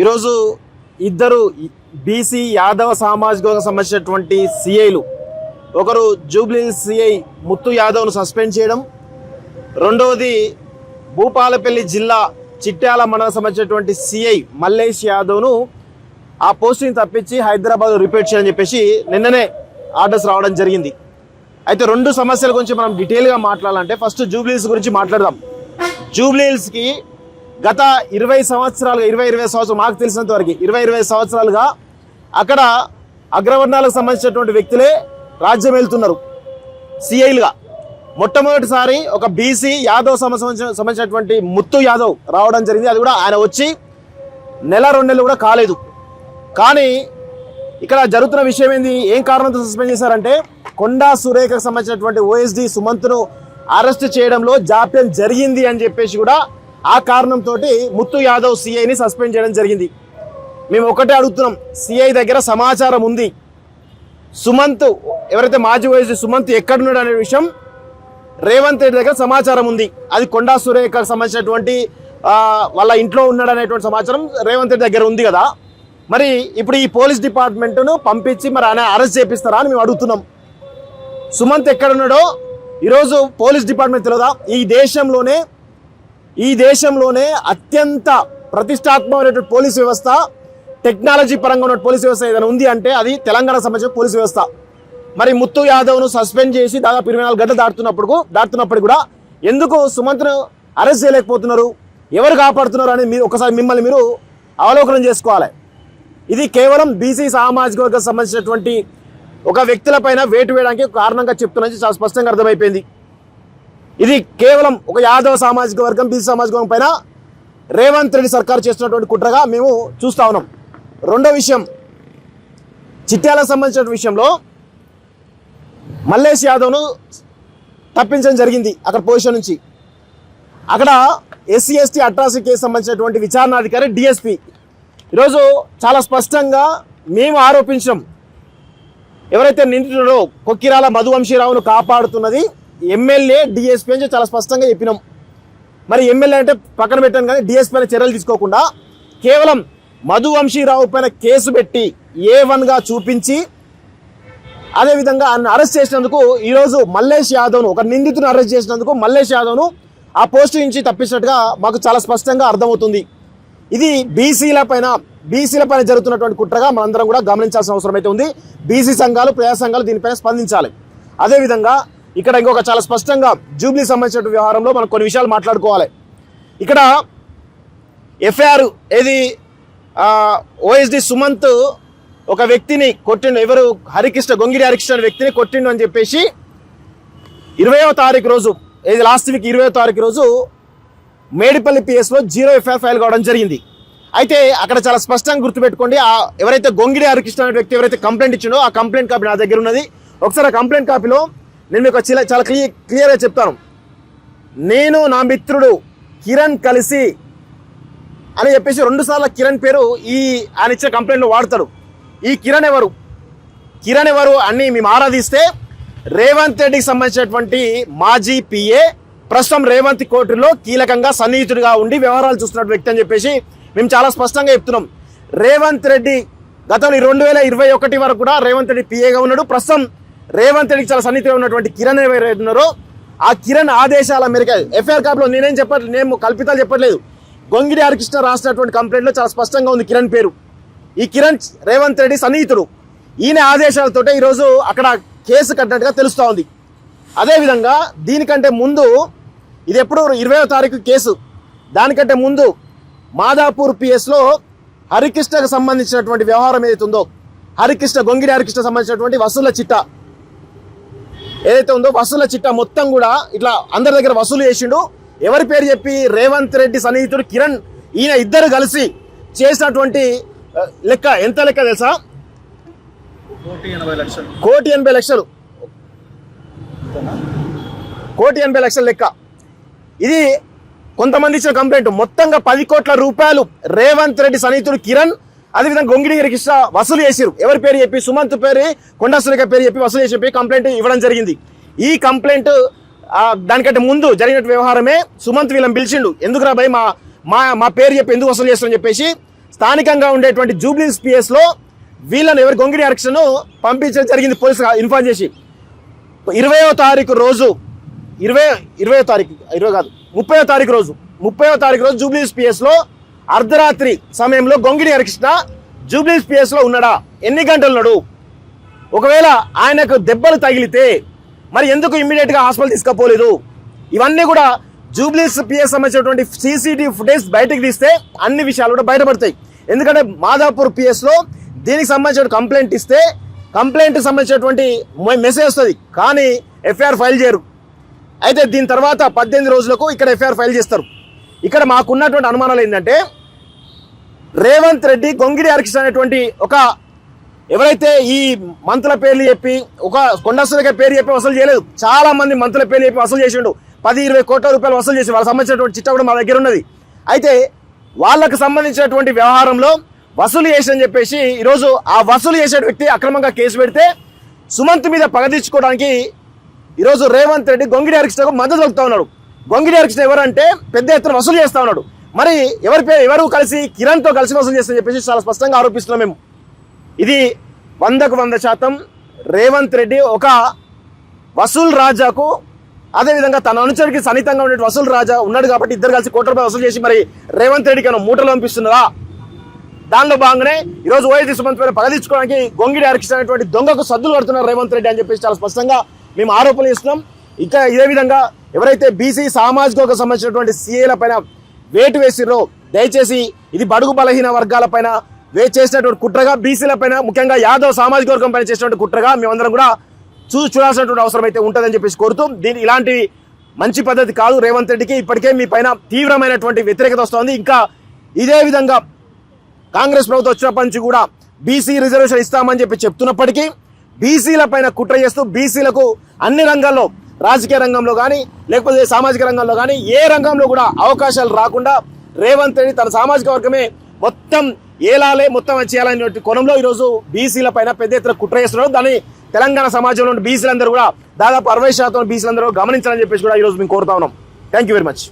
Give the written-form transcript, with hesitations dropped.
ఈరోజు ఇద్దరు బీసీ యాదవ సామాజిక వర్గం సంబంధించినటువంటి సిఐలు, ఒకరు జూబ్లీ సిఐ ముత్తు యాదవ్ను సస్పెండ్ చేయడం, రెండవది భూపాలపల్లి జిల్లా చిట్యాల మండలం సంబంధించినటువంటి సిఐ మల్లేష్ యాదవ్ను ఆ పోస్టింగ్ తప్పించి హైదరాబాద్ రిపీట్ చేయని చెప్పేసి నిన్ననే ఆర్డర్స్ రావడం జరిగింది. అయితే రెండు సమస్యల గురించి మనం డీటెయిల్గా మాట్లాడాలంటే ఫస్ట్ జూబ్లీహిల్స్ గురించి మాట్లాడదాం. జూబ్లీహిల్స్కి గత 20 సంవత్సరాలు మాకు తెలిసినంత వరకు 20 సంవత్సరాలుగా అక్కడ అగ్రవర్ణాలకు సంబంధించినటువంటి వ్యక్తులే రాజ్యం వెళ్తున్నారు సిఐలుగా. మొట్టమొదటిసారి ఒక బీసీ యాదవ్ సంబంధించినటువంటి ముత్తు యాదవ్ రావడం జరిగింది. అది కూడా ఆయన వచ్చి 1-2 నెలలు కూడా కాలేదు. కానీ ఇక్కడ జరుగుతున్న విషయం ఏంది, ఏం కారణంతో సస్పెండ్ చేశారంటే కొండా సురేఖకు సంబంధించినటువంటి ఓఎస్డి సుమంత్ను అరెస్ట్ చేయడంలో జాప్యం జరిగింది అని చెప్పేసి కూడా ఆ కారణంతో ముత్తు యాదవ్ సిఐని సస్పెండ్ చేయడం జరిగింది. మేము ఒకటే అడుగుతున్నాం, సిఐ దగ్గర సమాచారం ఉంది, సుమంత్ ఎవరైతే మాజీ ఓఎస్డి సుమంత్ ఎక్కడున్నాడు అనే విషయం రేవంత్ రెడ్డి దగ్గర సమాచారం ఉంది. అది కొండా సురేఖకు సంబంధించినటువంటి వాళ్ళ ఇంట్లో ఉన్నాడు అనేటువంటి సమాచారం రేవంత్ రెడ్డి దగ్గర ఉంది కదా. మరి ఇప్పుడు ఈ పోలీస్ డిపార్ట్మెంట్ను పంపించి మరి ఆయన అరెస్ట్ చేపిస్తారా అని మేము అడుగుతున్నాం. సుమంత్ ఎక్కడున్నాడో ఈరోజు పోలీస్ డిపార్ట్మెంట్ తెలియదా? ఈ దేశంలోనే అత్యంత ప్రతిష్టాత్మకమైనటువంటి పోలీస్ వ్యవస్థ, టెక్నాలజీ పరంగా ఉన్న పోలీస్ వ్యవస్థ ఏదైనా ఉంది అంటే అది తెలంగాణకు సంబంధించిన పోలీస్ వ్యవస్థ. మరి ముత్తు యాదవ్ను సస్పెండ్ చేసి దాదాపు 24 గంటలు దాటుతున్నప్పుడు కూడా ఎందుకు సుమంత్ను అరెస్ట్ చేయలేకపోతున్నారు, ఎవరు కాపాడుతున్నారు అని మీరు ఒకసారి మిమ్మల్ని మీరు అవలోకనం చేసుకోవాలి. ఇది కేవలం బీసీ సామాజిక వర్గం సంబంధించినటువంటి ఒక వ్యక్తుల పైన వేటు వేయడానికి కారణంగా చెప్తున్నది చాలా స్పష్టంగా అర్థమైపోయింది. ఇది కేవలం ఒక యాదవ సామాజిక వర్గం, బీసీ సామాజిక వర్గం పైన రేవంత్ రెడ్డి సర్కారు చేస్తున్నటువంటి కుట్రగా మేము చూస్తా ఉన్నాం. రెండో విషయం, చిట్యాలకు సంబంధించిన విషయంలో మల్లేష్ యాదవ్ను తప్పించడం జరిగింది అక్కడ పొజిషన్ నుంచి. అక్కడ ఎస్సీ ఎస్టీ అట్రాసిటీ కేసు సంబంధించినటువంటి విచారణాధికారి డిఎస్పీ ఈరోజు చాలా స్పష్టంగా మేము ఆరోపించాం, ఎవరైతే నిందితుడో కొక్కిరాల మధువంశీరావును కాపాడుతున్నది ఎమ్మెల్యే డిఎస్పీ అని చాలా స్పష్టంగా చెప్పినాం. మరి ఎమ్మెల్యే అంటే పక్కన పెట్టాను, కానీ డిఎస్పీ పైన చర్యలు తీసుకోకుండా కేవలం మధువంశీరావు పైన కేసు పెట్టి A1గా చూపించి అదేవిధంగా ఆయన అరెస్ట్ చేసినందుకు ఈరోజు మల్లేష్ యాదవ్ను, ఒక నిందితుని అరెస్ట్ చేసినందుకు మల్లేష్ యాదవ్ను ఆ పోస్టు నుంచి తప్పించినట్టుగా మాకు చాలా స్పష్టంగా అర్థమవుతుంది. ఇది బీసీల పైన జరుగుతున్నటువంటి కుట్రగా మనందరం కూడా గమనించాల్సిన అవసరం అయితే ఉంది. బీసీ సంఘాలు, ప్రజా సంఘాలు దీనిపైన స్పందించాలి. అదేవిధంగా ఇక్కడ ఇంకొక చాలా స్పష్టంగా జూబ్లీ సంబంధించిన వ్యవహారంలో మనం కొన్ని విషయాలు మాట్లాడుకోవాలి. ఇక్కడ ఎఫ్ఐఆర్ ఏది ఓఎస్డి సుమంత్ ఒక వ్యక్తిని కొట్టిండు, ఎవరు గొంగిడి హరికృష్ణ అనే వ్యక్తిని కొట్టిండు అని చెప్పేసి 20వ తారీఖు రోజు, ఏది లాస్ట్ వీక్ 20వ తారీఖు రోజు మేడిపల్లి పిఎస్లో 0 ఎఫ్ఐఆర్ ఫైల్ కావడం జరిగింది. అయితే అక్కడ చాలా స్పష్టంగా గుర్తుపెట్టుకోండి, ఎవరైతే గొంగిడి హరికృష్ణ అనే వ్యక్తి ఎవరైతే కంప్లైంట్ ఇచ్చిండో ఆ కంప్లైంట్ కాపీ నా దగ్గర ఉన్నది. ఒకసారి ఆ కంప్లైంట్ కాపీలో నేను మీకు చాలా క్లియర్గా చెప్తాను. నేను నా మిత్రుడు కిరణ్ కలిసి అని చెప్పేసి 2 సార్లు కిరణ్ పేరు ఆయన ఇచ్చిన కంప్లైంట్లో వాడతాడు. ఈ కిరణ్ ఎవరు అని మేము ఆరాధిస్తే రేవంత్ రెడ్డికి సంబంధించినటువంటి మాజీ పిఏ, ప్రస్తుతం రేవంత్ కోర్టులో కీలకంగా సన్నిహితుడిగా ఉండి వ్యవహారాలు చూస్తున్న వ్యక్తి అని చెప్పేసి మేము చాలా స్పష్టంగా చెప్తున్నాం. రేవంత్ రెడ్డి గతంలో 2021 వరకు కూడా రేవంత్ రెడ్డి పిఏగా ఉన్నాడు. ప్రస్తుతం రేవంత్ రెడ్డికి చాలా సన్నిహితుగా ఉన్నటువంటి కిరణ్ ఎవరైతే ఉన్నారో ఆ కిరణ్ ఆదేశాల మేరకు ఎఫ్ఐఆర్ కాపీలో నేను కల్పితాలు చెప్పట్లేదు, గొంగిడి హరికృష్ణ రాసినటువంటి కంప్లైంట్లో చాలా స్పష్టంగా ఉంది కిరణ్ పేరు. ఈ కిరణ్ రేవంత్ రెడ్డి సన్నిహితుడు. ఈయన ఆదేశాలతో ఈరోజు అక్కడ కేసు కట్టినట్టుగా తెలుస్తూ ఉంది. అదేవిధంగా దీనికంటే ముందు, ఇది ఎప్పుడు 20వ తారీఖు కేసు, దానికంటే ముందు మాదాపూర్ పిఎస్లో హరికృష్ణకు సంబంధించినటువంటి వ్యవహారం ఏదైతే ఉందో, గొంగిడి హరికృష్ణ సంబంధించినటువంటి వసూళ్ల చిట్టా ఏదైతే ఉందో, వసూళ్ల చిట్టా మొత్తం కూడా ఇట్లా అందరి దగ్గర వసూలు చేసిండు. ఎవరి పేరు చెప్పి? రేవంత్ రెడ్డి సన్నిహితుడు కిరణ్, ఈయన ఇద్దరు కలిసి చేసినటువంటి లెక్క ఎంత లెక్క తెలుసా? 1,80,00,000. 1,80,00,000 లెక్క. ఇది కొంతమంది ఇచ్చిన కంప్లైంట్. మొత్తంగా 10 కోట్ల రూపాయలు రేవంత్ రెడ్డి సన్నిహితుడు కిరణ్, అదేవిధంగా గొంగిడి హరికృష్ణ వసూలు చేశారు. ఎవరి పేరు చెప్పి? సుమంత్ పేరు, కొండా సురేఖ పేరు చెప్పి వసూలు చేసి కంప్లైంట్ ఇవ్వడం జరిగింది. ఈ కంప్లైంట్ దానికంటే ముందు జరిగిన వ్యవహారమే సుమంత్ వీళ్ళని పిలిచిండు. ఎందుకురా భయ్ మా పేరు చెప్పి ఎందుకు వసూలు చేస్తారని చెప్పేసి స్థానికంగా ఉండేటువంటి జూబ్లీస్ పిఎస్లో వీళ్ళని ఎవరి గొంగిడి అరెస్ట్ను పంపించడం జరిగింది పోలీసు ఇన్ఫార్మ్ చేసి 30వ తారీఖు రోజు 30వ తారీఖు రోజు జూబ్లీస్ పిఎస్లో అర్ధరాత్రి సమయంలో గొంగిడి హరికృష్ణ జూబ్లీస్ పిఎస్లో ఉన్నాడా? ఎన్ని గంటలు ఉన్నాడు? ఒకవేళ ఆయనకు దెబ్బలు తగిలితే మరి ఎందుకు ఇమ్మీడియట్గా హాస్పిటల్ తీసుకుపోలేదు? ఇవన్నీ కూడా జూబ్లీస్ పిఎస్ సంబంధించినటువంటి సీసీటీవీ ఫుటేజ్ బయటకు తీస్తే అన్ని విషయాలు కూడా బయటపడతాయి. ఎందుకంటే మాదాపూర్ పిఎస్లో దీనికి సంబంధించిన కంప్లైంట్ ఇస్తే కంప్లైంట్ సంబంధించినటువంటి మెసేజ్ వస్తుంది, కానీ ఎఫ్ఐఆర్ ఫైల్ చేయరు. అయితే దీని తర్వాత 18 రోజులకు ఇక్కడ ఎఫ్ఐఆర్ ఫైల్ చేస్తారు. ఇక్కడ మాకున్నటువంటి అనుమానాలు ఏంటంటే రేవంత్ రెడ్డి గొంగిడి హరికృష్ణ అనేటువంటి ఒక ఎవరైతే ఈ మంత్రుల పేర్లు చెప్పి ఒక కొండసులకే పేరు చెప్పి వసూలు చేయలేదు, చాలా మంది మంత్రుల పేర్లు చెప్పి వసూలు చేసిండు. 10-20 కోట్ల రూపాయలు వసూలు చేసి వాళ్ళకి సంబంధించినటువంటి చిట్టా కూడా మా దగ్గర ఉన్నది. అయితే వాళ్ళకు సంబంధించినటువంటి వ్యవహారంలో వసూలు చేసని చెప్పేసి ఈరోజు ఆ వసూలు చేసే వ్యక్తి అక్రమంగా కేసు పెడితే సుమంత్ మీద పగదీర్చుకోవడానికి ఈరోజు రేవంత్ రెడ్డి గొంగిడి హరికృష్ణకు మద్దతు పలుకుతా ఉన్నాడు. గొంగిడి హరికృష్ణ ఎవరంటే పెద్ద ఎత్తున వసూలు చేస్తా ఉన్నాడు. మరి ఎవరు కలిసి కిరణ్తో కలిసి వసూలు చేస్తారని చెప్పేసి చాలా స్పష్టంగా ఆరోపిస్తున్నాం మేము. ఇది 100% రేవంత్ రెడ్డి ఒక వసూల్ రాజాకు, అదేవిధంగా తన అనుచరుడికి సన్నిహితంగా ఉండే వసూల్ రాజా ఉన్నాడు కాబట్టి ఇద్దరు కలిసి కోట్ల రూపాయలు వసూలు చేసి మరి రేవంత్ రెడ్డికి ఏమైనా మూటలు పంపిస్తున్నారా? దానిలో భాగంగానే ఈరోజు ఓఎస్డీ సుమంత్ పైన పగదీర్చుకోవడానికి గొంగిడి హరికృష్ణ అనేటువంటి దొంగకు సద్దులు పడుతున్నారు రేవంత్ రెడ్డి అని చెప్పేసి చాలా స్పష్టంగా మేము ఆరోపణలు చేస్తున్నాం. ఇంకా ఇదే విధంగా ఎవరైతే బీసీ సామాజిక వర్గం సంబంధించినటువంటి సీఏల పైన వేటు వేసిరో దయచేసి ఇది బడుగు బలహీన వర్గాల పైన చేసినటువంటి కుట్రగా, బీసీల పైన ముఖ్యంగా యాదవ్ సామాజిక వర్గం పైన చేసినటువంటి కుట్రగా మేమందరం కూడా చూడాల్సినటువంటి అవసరం అయితే ఉంటుందని చెప్పేసి కోరుతూ, ఇలాంటి మంచి పద్ధతి కాదు రేవంత్ రెడ్డికి. ఇప్పటికే మీ పైన తీవ్రమైనటువంటి వ్యతిరేకత వస్తుంది. ఇంకా ఇదే విధంగా కాంగ్రెస్ ప్రభుత్వం వచ్చినప్పటి నుంచి కూడా బీసీ రిజర్వేషన్ ఇస్తామని చెప్పి చెప్తున్నప్పటికీ బీసీల పైన కుట్ర చేస్తూ బీసీలకు అన్ని రంగాల్లో, రాజకీయ రంగంలో కానీ లేకపోతే సామాజిక రంగంలో కానీ ఏ రంగంలో కూడా అవకాశాలు రాకుండా రేవంత్ రెడ్డి తన సామాజిక వర్గమే మొత్తం ఏలాలే మొత్తం చేయాలనే కోణంలో ఈరోజు బీసీల పైన పెద్ద ఎత్తున కుట్ర చేస్తున్నారు. దాన్ని తెలంగాణ సమాజంలో బీసీలందరూ కూడా దాదాపు 60% బీసీలందరూ గమనించాలని చెప్పేసి కూడా ఈరోజు మేము కోరుతా ఉన్నాం. Thank you very much.